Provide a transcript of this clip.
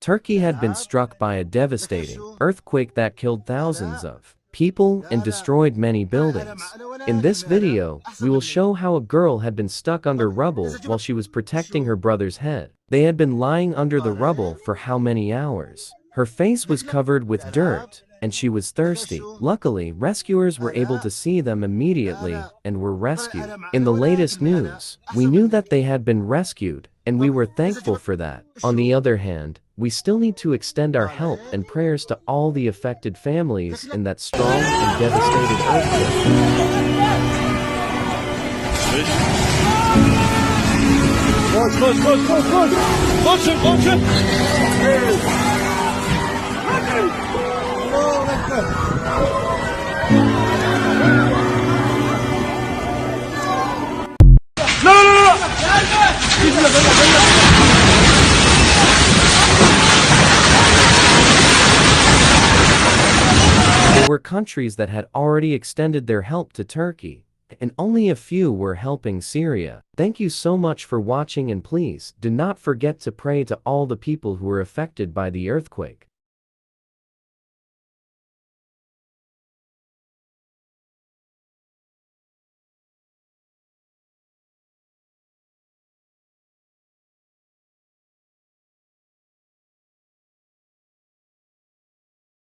Turkey had been struck by a devastating earthquake that killed thousands of people and destroyed many buildings. In this video, we will show how a girl had been stuck under rubble while she was protecting her brother's head. They had been lying under the rubble for how many hours? Her face was covered with dirt, and she was thirsty. Luckily, rescuers were able to see them immediately and were rescued. In the latest news, we knew that they had been rescued, and we were thankful for that. On the other hand, we still need to extend our help and prayers to all the affected families in that strong and devastated earthquake. There were countries that had already extended their help to Turkey, and only a few were helping Syria. Thank you so much for watching, and please do not forget to pray to all the people who were affected by the earthquake.